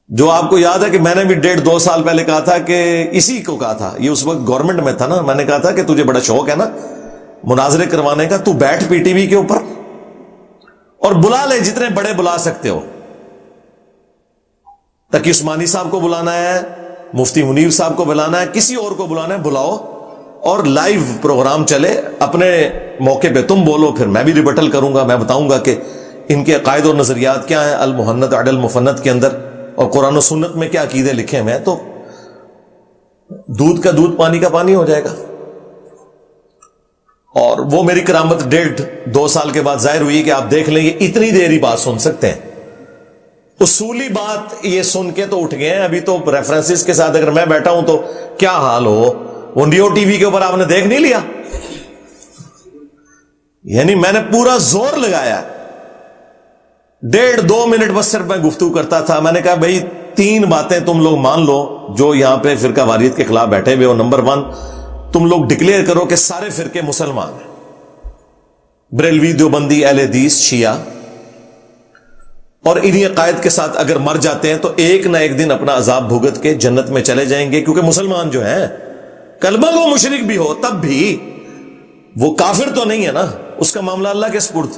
جو آپ کو یاد ہے کہ میں نے بھی 1.5-2 سال پہلے کہا تھا کہ اسی کو کہا تھا، یہ اس وقت گورنمنٹ میں تھا نا، میں نے کہا تھا کہ تجھے بڑا شوق ہے نا مناظرے کروانے کا، تو بیٹھ پی ٹی وی کے اوپر اور بلا لے جتنے بڑے بلا سکتے ہو. تقی عثمانی صاحب کو بلانا ہے، مفتی منیر صاحب کو بلانا ہے، کسی اور کو بلانا ہے، بلاؤ اور لائیو پروگرام چلے، اپنے موقع پہ تم بولو، پھر میں بھی ریبٹل کروں گا، میں بتاؤں گا کہ ان کے عقائد اور نظریات کیا ہیں المحنت عدل مفنت کے اندر، اور قرآن و سنت میں کیا عقیدے لکھے ہیں. تو دودھ کا دودھ پانی کا پانی ہو جائے گا. اور وہ میری کرامت 1.5-2 سال کے بعد ظاہر ہوئی کہ آپ دیکھ لیں یہ اتنی دیر ہی بات سن سکتے ہیں. اصولی بات یہ سن کے تو اٹھ گئے ہیں، ابھی تو ریفرنسز کے ساتھ اگر میں بیٹھا ہوں تو کیا حال ہو. وہ نیو ٹی وی کے اوپر آپ نے دیکھ نہیں لیا، یعنی میں نے پورا زور لگایا، 1.5-2 منٹ بس صرف میں گفتگو کرتا تھا. میں نے کہا بھائی 3 باتیں تم لوگ مان لو جو یہاں پہ فرقہ واریت کے خلاف بیٹھے ہوئے ہو. نمبر 1، تم لوگ ڈکلیئر کرو کہ سارے فرقے مسلمان ہیں، بریلوی، دیوبندی، اہل حدیث، شیعہ، اور انہی عقائد کے ساتھ اگر مر جاتے ہیں تو ایک نہ ایک دن اپنا عذاب بھگت کے جنت میں چلے جائیں گے. کیونکہ مسلمان جو ہیں، کلمہ کو مشرک بھی ہو تب بھی وہ کافر تو نہیں ہے نا، اس کا معاملہ اللہ کے سپرد.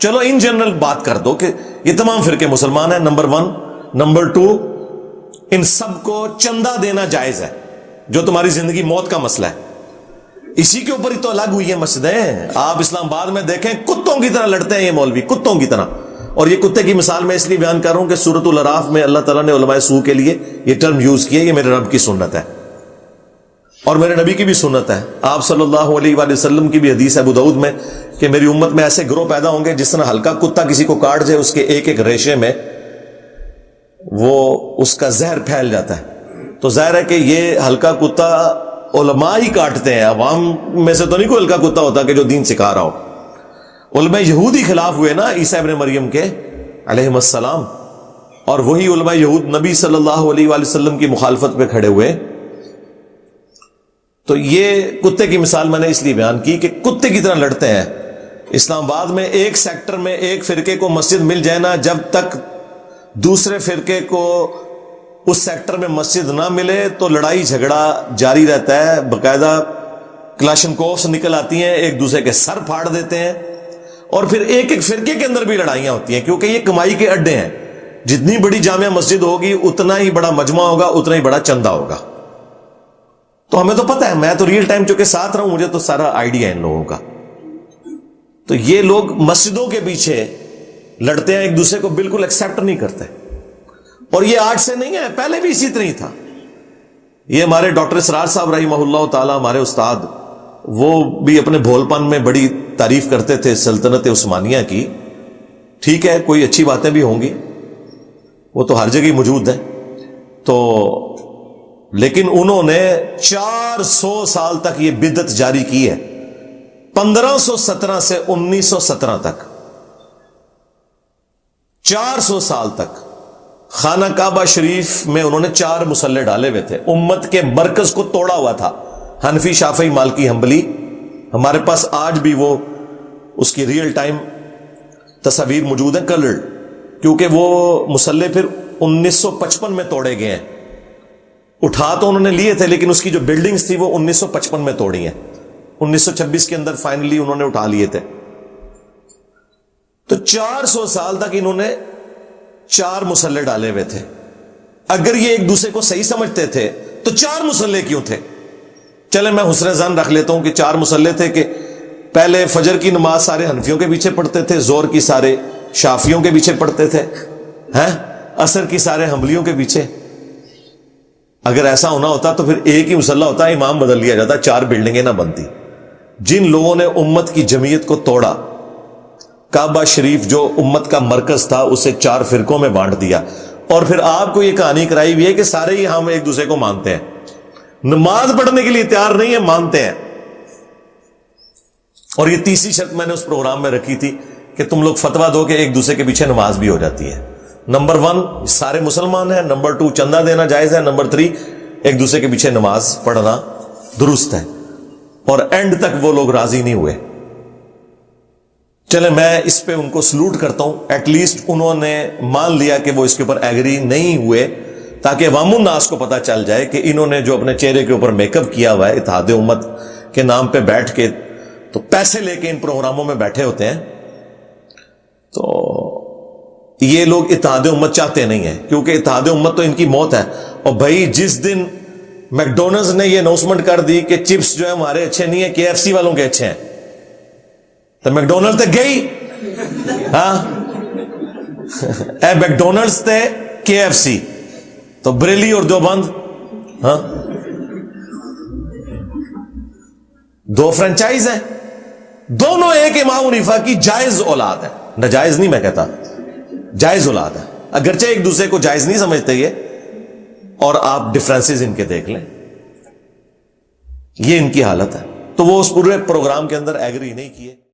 چلو ان جنرل بات کر دو کہ یہ تمام فرقے مسلمان ہیں، نمبر 1. نمبر 2، ان سب کو چندہ دینا جائز ہے، جو تمہاری زندگی موت کا مسئلہ ہے. اسی کے اوپر ہی تو الگ ہوئی ہیں مسجدیں. آپ اسلام آباد میں دیکھیں کتوں کی طرح لڑتے ہیں یہ مولوی، کتوں کی طرح. اور یہ کتے کی مثال میں اس لیے بیان کر رہا ہوں کہ سورۃ الاعراف میں اللہ تعالیٰ نے علماء سوء کے لیے یہ ٹرم یوز کیا. یہ میرے رب کی سنت ہے اور میرے نبی کی بھی سنت ہے. آپ صلی اللہ علیہ وآلہ وسلم کی بھی حدیث ہے ابو داؤد میں کہ میری امت میں ایسے گروہ پیدا ہوں گے جس طرح ہلکا کتا کسی کو کاٹ جائے، اس کے ایک ایک ریشے میں وہ اس کا زہر پھیل جاتا ہے. تو ظاہر ہے کہ یہ ہلکا کتا علماء ہی کاٹتے ہیں، عوام میں سے تو نہیں کوئی ہلکا کتا ہوتا کہ جو دین سکھا رہا ہو. علماء یہود ہی خلاف ہوئے نا عیسیٰ ابن مریم کے علیہ السلام، اور وہی علماء یہود نبی صلی اللہ علیہ وآلہ وسلم کی مخالفت پہ کھڑے ہوئے. تو یہ کتے کی مثال میں نے اس لیے بیان کی کہ کتے کی طرح لڑتے ہیں. اسلام آباد میں ایک سیکٹر میں ایک فرقے کو مسجد مل جائے نا، جب تک دوسرے فرقے کو اس سیکٹر میں مسجد نہ ملے تو لڑائی جھگڑا جاری رہتا ہے. باقاعدہ کلاشنکوفس نکل آتی ہیں، ایک دوسرے کے سر پھاڑ دیتے ہیں، اور پھر ایک ایک فرقے کے اندر بھی لڑائیاں ہوتی ہیں، کیونکہ یہ کمائی کے اڈے ہیں. جتنی بڑی جامع مسجد ہوگی اتنا ہی بڑا مجمع ہوگا، اتنا ہی بڑا چندہ ہوگا. تو ہمیں تو پتہ ہے، میں تو ریئل ٹائم چونکہ ساتھ رہا ہوں، مجھے تو سارا آئیڈیا ہے ان لوگوں کا. تو یہ لوگ مسجدوں کے پیچھے لڑتے ہیں، ایک دوسرے کو بالکل ایکسیپٹ نہیں کرتے. اور یہ آج سے نہیں ہے، پہلے بھی اسی طرح ہی تھا. یہ ہمارے ڈاکٹر اسرار صاحب رحمہ اللہ تعالی، ہمارے استاد، وہ بھی اپنے بھول پن میں بڑی تعریف کرتے تھے سلطنت عثمانیہ کی. ٹھیک ہے، کوئی اچھی باتیں بھی ہوں گی، وہ تو ہر جگہ موجود ہیں. تو لیکن انہوں نے 400 سال تک یہ بدعت جاری کی ہے، 1517 سے 1917 تک، 400 سال تک. خانہ کعبہ شریف میں انہوں نے 4 مصلے ڈالے ہوئے تھے، امت کے مرکز کو توڑا ہوا تھا. حنفی، شافعی، مالکی، حنبلی. ہمارے پاس آج بھی وہ اس کی ریئل ٹائم تصاویر موجود ہیں، کلرڈ، کیونکہ وہ مصلے پھر 1955 میں توڑے گئے ہیں. اٹھا تو انہوں نے لیے تھے لیکن اس کی جو بلڈنگز تھی وہ 1955 میں توڑی ہیں، 1926 کے اندر فائنلی انہوں نے اٹھا لیے تھے. تو 400 سال تک انہوں نے 4 مصلے ڈالے ہوئے تھے. اگر یہ ایک دوسرے کو صحیح سمجھتے تھے تو 4 مصلے کیوں تھے؟ چلے میں حسن ظن رکھ لیتا ہوں کہ 4 مصلے تھے کہ پہلے فجر کی نماز سارے حنفیوں کے پیچھے پڑھتے تھے، زور کی سارے شافیوں کے پیچھے پڑھتے تھے، عصر کی سارے حنبلیوں کے پیچھے. اگر ایسا ہونا ہوتا تو پھر ایک ہی مصلی ہوتا، امام بدل لیا جاتا، 4 بلڈنگیں نہ بنتی. جن لوگوں نے امت کی جمعیت کو توڑا، کعبہ شریف جو امت کا مرکز تھا اسے 4 فرقوں میں بانٹ دیا، اور پھر آپ کو یہ کہانی کرائی ہوئی ہے کہ سارے ہی ہم ایک دوسرے کو مانتے ہیں، نماز پڑھنے کے لیے تیار نہیں ہے، مانتے ہیں. اور یہ تیسری شرط میں نے اس پروگرام میں رکھی تھی کہ تم لوگ فتویٰ دو کہ ایک دوسرے کے پیچھے نماز بھی ہو جاتی ہے. نمبر 1 سارے مسلمان ہیں، نمبر 2 چندہ دینا جائز ہے، نمبر 3 ایک دوسرے کے پیچھے نماز پڑھنا درست ہے. اور اینڈ تک وہ لوگ راضی نہیں ہوئے. چلے میں اس پہ ان کو سلوٹ کرتا ہوں، ایٹ لیسٹ انہوں نے مان لیا کہ وہ اس کے اوپر ایگری نہیں ہوئے، تاکہ عوام الناس کو پتا چل جائے کہ انہوں نے جو اپنے چہرے کے اوپر میک اپ کیا ہوا ہے اتحاد امت کے نام پہ بیٹھ کے، تو پیسے لے کے ان پروگراموں میں بیٹھے ہوتے ہیں، تو یہ لوگ اتحاد امت چاہتے نہیں ہیں، کیونکہ اتحاد امت تو ان کی موت ہے۔ اور بھائی جس دن میکڈونلڈز نے یہ اناؤنسمنٹ کر دی کہ چپس جو ہے ہمارے اچھے نہیں ہیں، KFC والوں کے اچھے ہیں، تو میکڈونلڈ تک گئی، ہاں اے میکڈونلڈز تے KFC تو بریلی اور دیوبند، ہاں دو فرنچائز ہیں، دونوں ایک امام حنیفہ کی جائز اولاد ہے، ناجائز نہیں میں کہتا، جائز اولاد ہے، اگرچہ ایک دوسرے کو جائز نہیں سمجھتے یہ، اور آپ ڈفرینسز ان کے دیکھ لیں، یہ ان کی حالت ہے۔ تو وہ اس پورے پروگرام کے اندر ایگری نہیں کیے۔